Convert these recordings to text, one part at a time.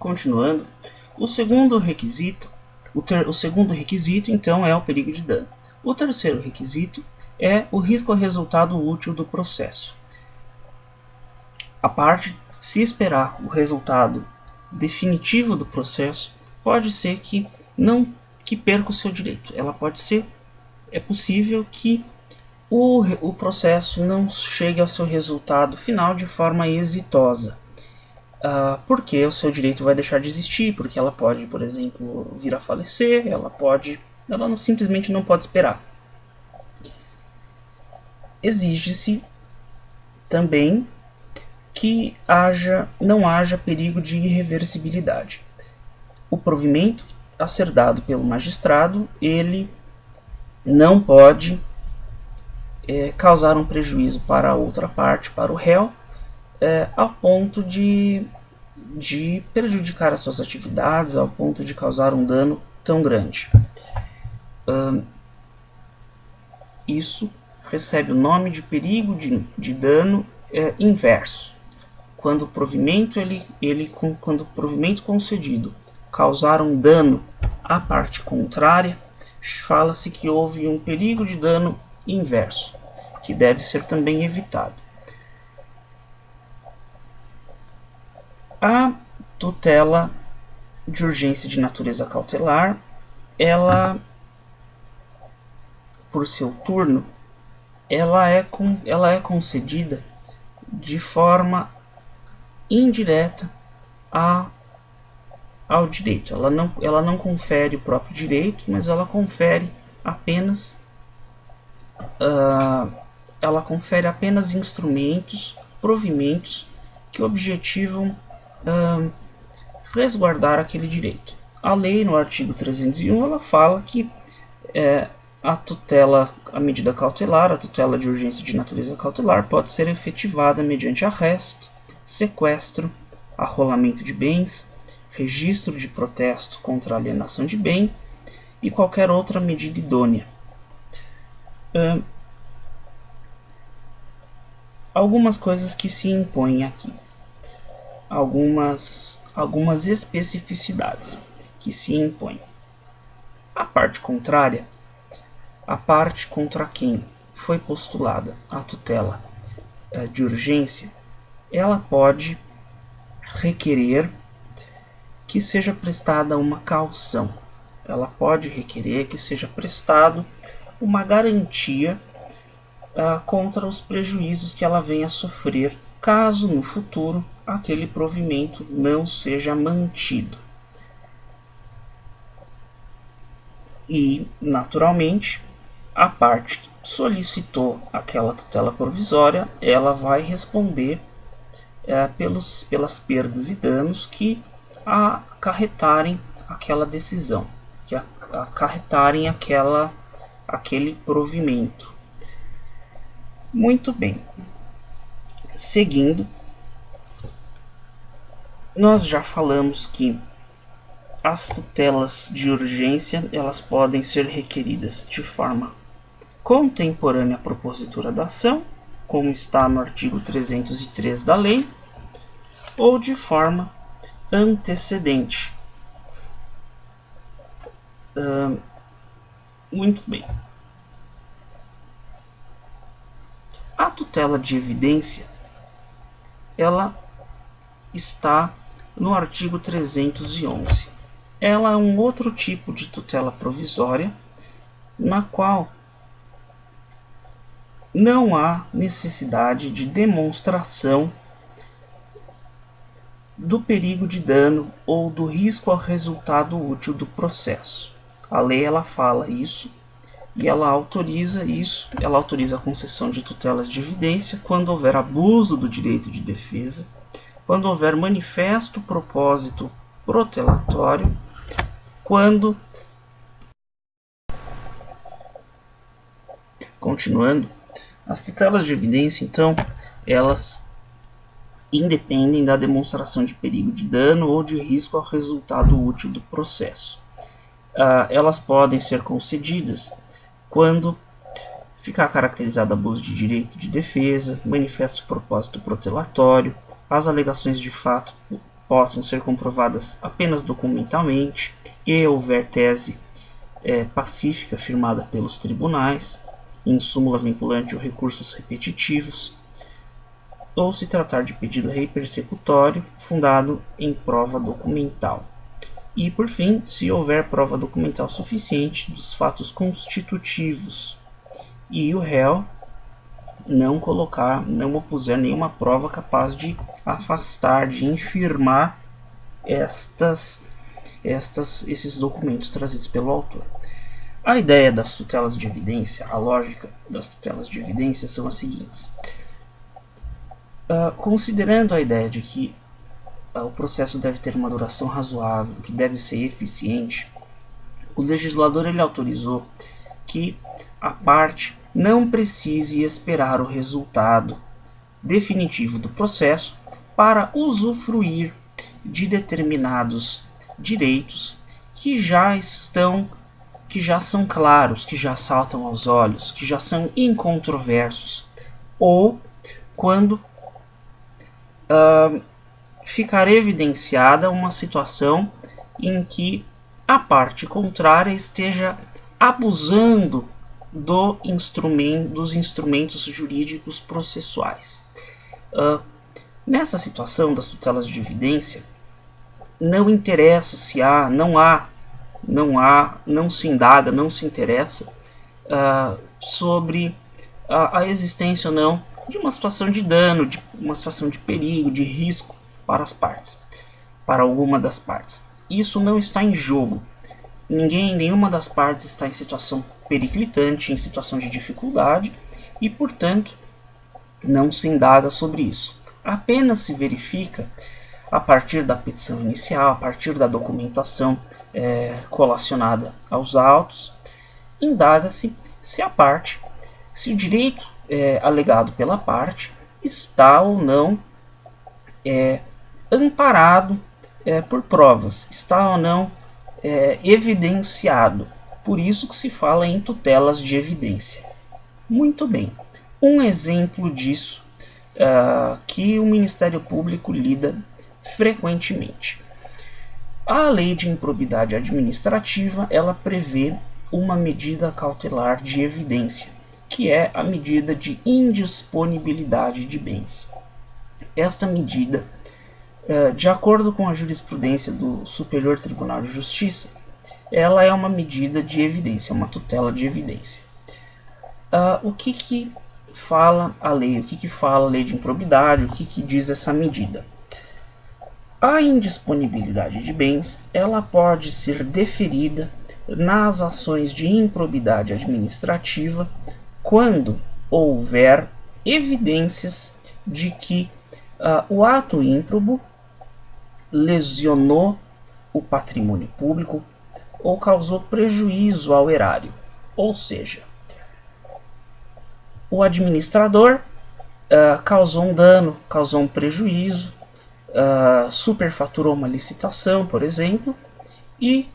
Continuando, o segundo requisito, então é o perigo de dano. O terceiro requisito é o risco ao resultado útil do processo. A parte, se esperar o resultado definitivo do processo, pode ser que perca o seu direito. É possível que o processo não chegue ao seu resultado final de forma exitosa. Porque o seu direito vai deixar de existir, porque ela pode, por exemplo, vir a falecer, simplesmente não pode esperar. Exige-se também que não haja perigo de irreversibilidade. O provimento a ser dado pelo magistrado, ele não pode causar um prejuízo para a outra parte, para o réu, ao ponto de prejudicar as suas atividades, ao ponto de causar um dano tão grande. Isso recebe o nome de perigo de dano inverso. Quando o provimento concedido causar um dano à parte contrária, fala-se que houve um perigo de dano inverso, que deve ser também evitado. A tutela de urgência de natureza cautelar, ela, por seu turno, ela é concedida de forma indireta ao direito. Ela não confere o próprio direito, mas ela confere apenas instrumentos, provimentos que objetivam resguardar aquele direito. A lei, no artigo 301, ela fala que a medida cautelar, a tutela de urgência de natureza cautelar, pode ser efetivada mediante arresto, sequestro, arrolamento de bens, registro de protesto contra a alienação de bem e qualquer outra medida idônea. Algumas coisas que se impõem aqui. Algumas especificidades que se impõem. A parte contrária, a parte contra quem foi postulada a tutela de urgência, ela pode requerer que seja prestada uma caução. Ela pode requerer que seja prestado uma garantia contra os prejuízos que ela venha a sofrer caso no futuro aquele provimento não seja mantido. E, naturalmente, a parte que solicitou aquela tutela provisória, ela vai responder pelas perdas e danos que acarretarem aquela decisão, que acarretarem aquele provimento. Muito bem. Seguindo, nós já falamos que as tutelas de urgência elas podem ser requeridas de forma contemporânea à propositura da ação, como está no artigo 303 da lei, ou de forma antecedente. Muito bem. A tutela de evidência, ela está no artigo 311. Ela é um outro tipo de tutela provisória, na qual não há necessidade de demonstração do perigo de dano ou do risco ao resultado útil do processo. A lei ela fala isso e ela autoriza isso, ela autoriza a concessão de tutelas de evidência quando houver abuso do direito de defesa, quando houver manifesto propósito protelatório, Continuando, as tutelas de evidência, então, elas independem da demonstração de perigo de dano ou de risco ao resultado útil do processo. Elas podem ser concedidas quando ficar caracterizado abuso de direito de defesa, manifesto propósito protelatório, as alegações de fato possam ser comprovadas apenas documentalmente e houver tese pacífica firmada pelos tribunais, em súmula vinculante ou recursos repetitivos, ou se tratar de pedido repersecutório fundado em prova documental. E, por fim, se houver prova documental suficiente dos fatos constitutivos e o réu não opuser nenhuma prova capaz de afastar, de infirmar esses documentos trazidos pelo autor. A ideia das tutelas de evidência, a lógica das tutelas de evidência são as seguintes. Considerando a ideia de que o processo deve ter uma duração razoável, que deve ser eficiente, o legislador ele autorizou que a parte não precise esperar o resultado definitivo do processo para usufruir de determinados direitos que já são claros, que já saltam aos olhos, que já são incontroversos, ou quando ficar evidenciada uma situação em que a parte contrária esteja abusando dos instrumentos jurídicos processuais. Nessa situação das tutelas de evidência, não interessa se não se indaga, não se interessa sobre a existência ou não de uma situação de dano, de uma situação de perigo, de risco para as partes, para alguma das partes. Isso não está em jogo. Nenhuma das partes está em situação periclitante, em situação de dificuldade, e, portanto, não se indaga sobre isso. Apenas se verifica, a partir da petição inicial, a partir da documentação colacionada aos autos, indaga-se se o direito alegado pela parte está ou não amparado por provas, está ou não evidenciado. Por isso que se fala em tutelas de evidência. Muito bem. Um exemplo disso que o Ministério Público lida frequentemente. A Lei de Improbidade Administrativa, ela prevê uma medida cautelar de evidência, que é a medida de indisponibilidade de bens. Esta medida, de acordo com a jurisprudência do Superior Tribunal de Justiça, ela é uma medida de evidência, uma tutela de evidência. O que fala a lei? O que fala a lei de improbidade? O que diz essa medida? A indisponibilidade de bens, ela pode ser deferida nas ações de improbidade administrativa quando houver evidências de que o ato ímprobo lesionou o patrimônio público ou causou prejuízo ao erário. Ou seja, o administrador causou um dano, causou um prejuízo, superfaturou uma licitação, por exemplo, e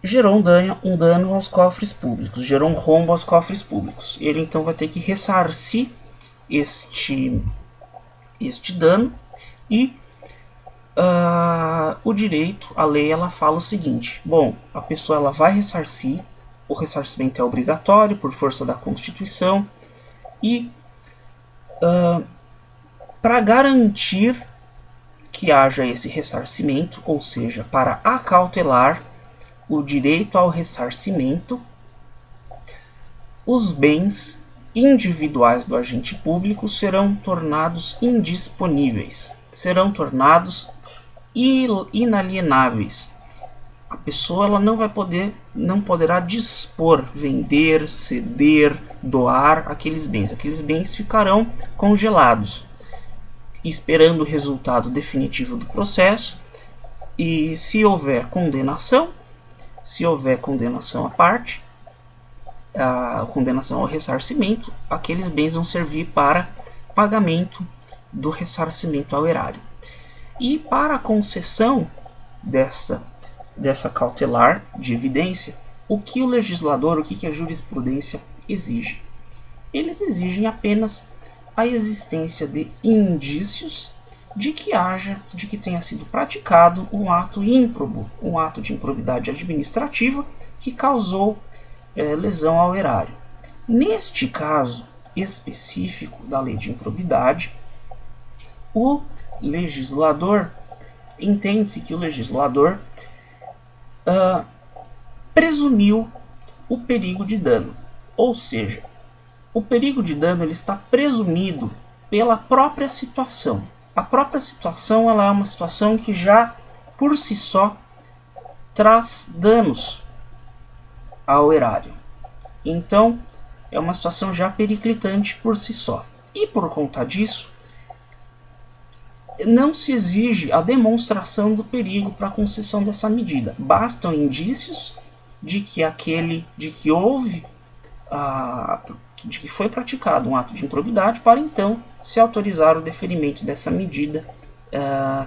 gerou um dano aos cofres públicos, gerou um rombo aos cofres públicos. Ele então vai ter que ressarcir este dano e o direito, a lei, ela fala o seguinte: bom, a pessoa ela vai ressarcir, o ressarcimento é obrigatório por força da Constituição e para garantir que haja esse ressarcimento, ou seja, para acautelar o direito ao ressarcimento, os bens individuais do agente público serão tornados indisponíveis, serão tornados inalienáveis. A pessoa ela não poderá dispor, vender, ceder, doar aqueles bens. Aqueles bens ficarão congelados, esperando o resultado definitivo do processo, e se houver condenação à parte, a condenação ao ressarcimento, aqueles bens vão servir para pagamento do ressarcimento ao erário. E para a concessão dessa cautelar de evidência, o que o legislador, o que a jurisprudência exige? Eles exigem apenas a existência de indícios de que tenha sido praticado um ato ímprobo, um ato de improbidade administrativa que causou lesão ao erário. Neste caso específico da lei de improbidade, o legislador, entende-se que o legislador presumiu o perigo de dano, ou seja, o perigo de dano ele está presumido pela própria situação. A própria situação ela é uma situação que já por si só traz danos ao erário. Então, é uma situação já periclitante por si só. E por conta disso, não se exige a demonstração do perigo para a concessão dessa medida. Bastam indícios de que houve de que foi praticado um ato de improbidade para então se autorizar o deferimento dessa medida,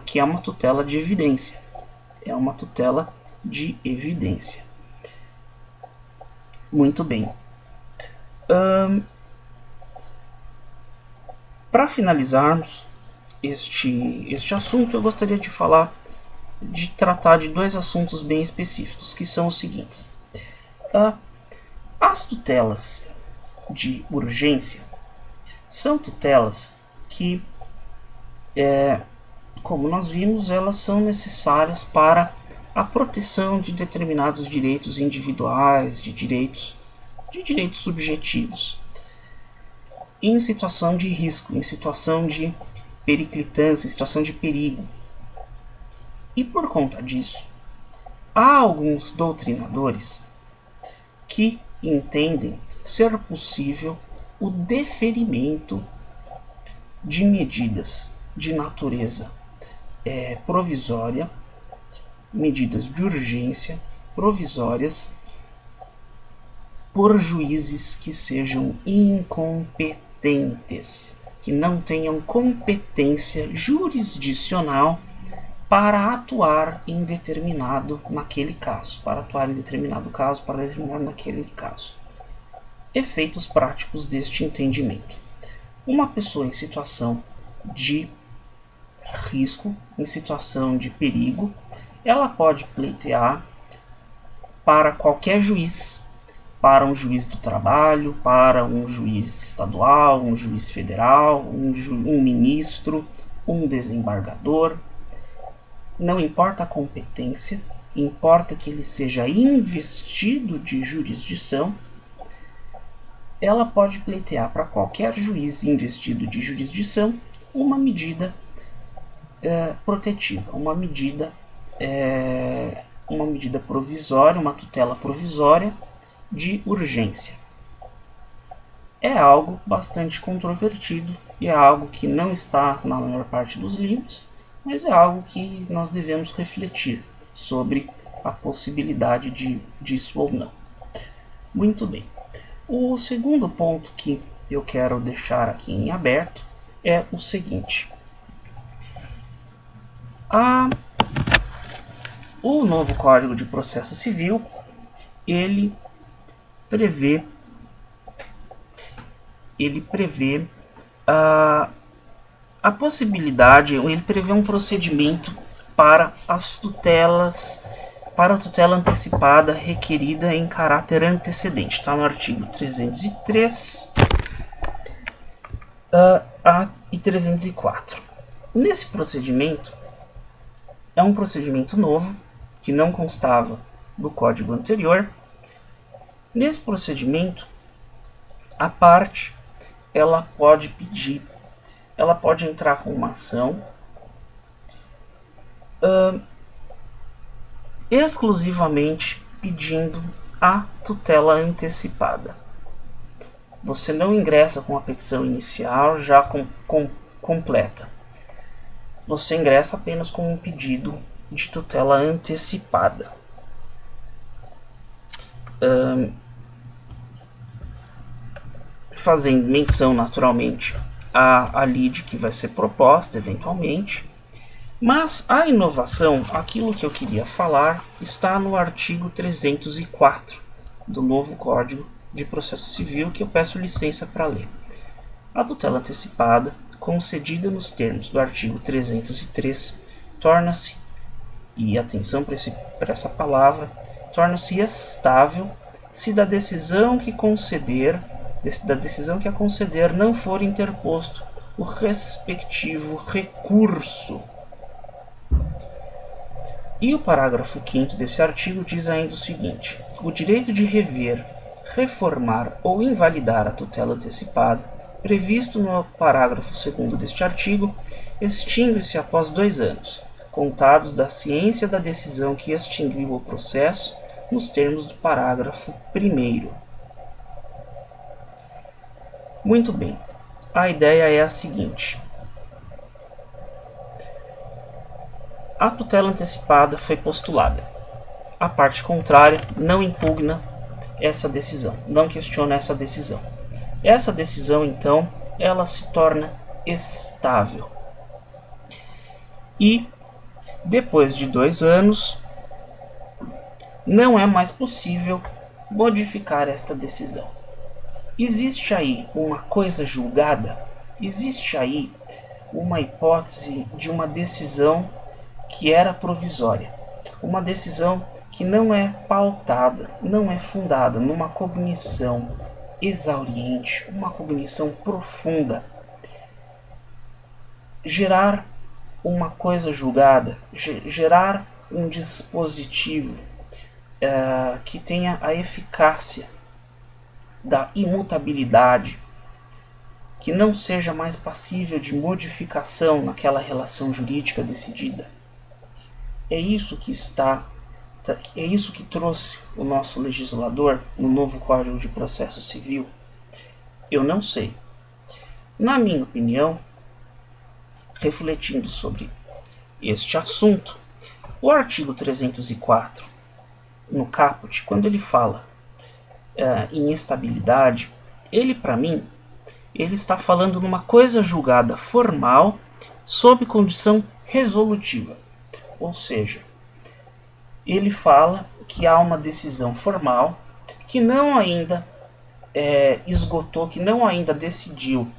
que é uma tutela de evidência. É uma tutela de evidência. Muito bem. Para finalizarmos este assunto, eu gostaria de tratar de dois assuntos bem específicos, que são os seguintes. As tutelas de urgência são tutelas que, como nós vimos, elas são necessárias para a proteção de determinados direitos individuais, de direitos subjetivos, em situação de risco, em situação de periclitância, em situação de perigo. E por conta disso, há alguns doutrinadores que entendem ser possível o deferimento de medidas de natureza provisória, medidas de urgência provisórias, por juízes que sejam incompetentes, que não tenham competência jurisdicional para atuar em determinado naquele caso, para determinar naquele caso. Efeitos práticos deste entendimento. Uma pessoa em situação de risco, em situação de perigo, ela pode pleitear para qualquer juiz, para um juiz do trabalho, para um juiz estadual, um juiz federal, um ministro, um desembargador. Não importa a competência, importa que ele seja investido de jurisdição. Ela pode pleitear para qualquer juiz investido de jurisdição uma medida protetiva, uma medida provisória, uma tutela provisória de urgência. É algo bastante controvertido e é algo que não está na maior parte dos livros, mas é algo que nós devemos refletir sobre a possibilidade disso ou não. Muito bem. O segundo ponto que eu quero deixar aqui em aberto é o seguinte. O novo Código de Processo Civil, ele prevê a possibilidade, ele prevê um procedimento para as tutelas, para a tutela antecipada requerida em caráter antecedente. Está no artigo 303 e 304. Nesse procedimento, é um procedimento novo, que não constava do código anterior. Nesse procedimento, a parte ela pode entrar com uma ação exclusivamente pedindo a tutela antecipada. Você não ingressa com a petição inicial já completa. Você ingressa apenas com um pedido de tutela antecipada. Fazendo menção naturalmente à lide que vai ser proposta eventualmente, mas a inovação, aquilo que eu queria falar, está no artigo 304 do novo Código de Processo Civil, que eu peço licença para ler. A tutela antecipada concedida nos termos do artigo 303 torna-se, e atenção para essa palavra, torna-se estável se da decisão que a conceder não for interposto o respectivo recurso. E o parágrafo 5º desse artigo diz ainda o seguinte: o direito de rever, reformar ou invalidar a tutela antecipada, previsto no parágrafo 2º deste artigo, extingue-se após 2 anos, contados da ciência da decisão que extinguiu o processo, nos termos do parágrafo 1º. Muito bem, a ideia é a seguinte: a tutela antecipada foi postulada. A parte contrária não impugna essa decisão, não questiona essa decisão. Essa decisão, então, ela se torna estável. E, depois de 2 anos, não é mais possível modificar esta decisão. Existe aí uma coisa julgada? Existe aí uma hipótese de uma decisão que era provisória, uma decisão que não é pautada, não é fundada numa cognição exauriente, uma cognição profunda. Gerar uma coisa julgada, gerar um dispositivo que tenha a eficácia da imutabilidade, que não seja mais passível de modificação naquela relação jurídica decidida. É isso que trouxe o nosso legislador no novo Código de Processo Civil? Eu não sei. Na minha opinião, refletindo sobre este assunto, o artigo 304, no caput, quando ele fala em estabilidade, ele, para mim, ele está falando numa coisa julgada formal sob condição resolutiva. Ou seja, ele fala que há uma decisão formal que não ainda esgotou, que não ainda decidiu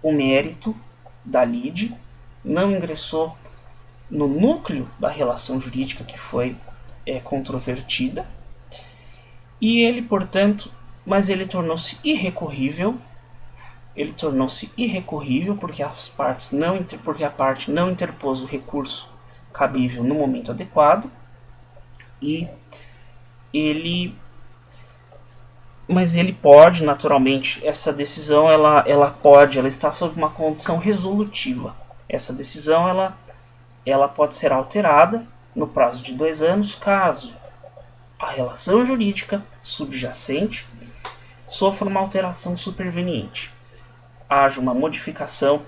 o mérito da lide, não ingressou no núcleo da relação jurídica que foi controvertida, e ele, portanto, mas ele tornou-se irrecorrível. Ele tornou-se irrecorrível porque a parte não interpôs o recurso cabível no momento adequado, mas ele pode, naturalmente, essa decisão ela está sob uma condição resolutiva. Essa decisão ela pode ser alterada no prazo de 2 anos, caso a relação jurídica subjacente sofra uma alteração superveniente, haja uma modificação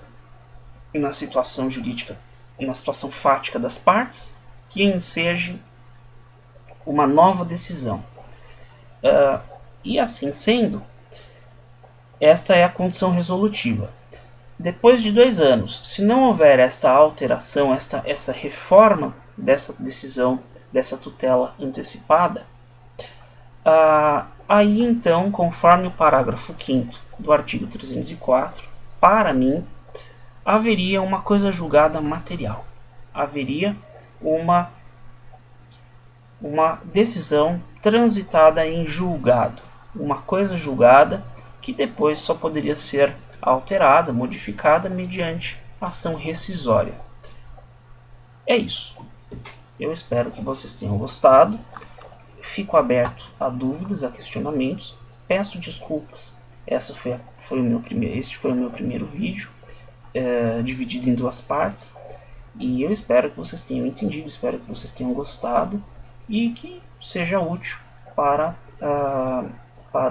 na situação jurídica, na situação fática das partes, que enseje uma nova decisão. E assim sendo, esta é a condição resolutiva. Depois de 2 anos, se não houver esta alteração, essa reforma dessa decisão, dessa tutela antecipada, aí então, conforme o parágrafo 5º do artigo 304, para mim, haveria uma coisa julgada material. Haveria uma decisão transitada em julgado. Uma coisa julgada que depois só poderia ser alterada, modificada mediante ação rescisória. É isso. Eu espero que vocês tenham gostado. Fico aberto a dúvidas, a questionamentos. Peço desculpas. Este foi o meu primeiro vídeo, dividido em 2 partes. E eu espero que vocês tenham entendido, espero que vocês tenham gostado e que seja útil para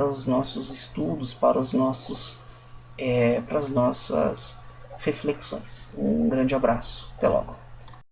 os nossos estudos, para as nossas reflexões. Um grande abraço. Até logo.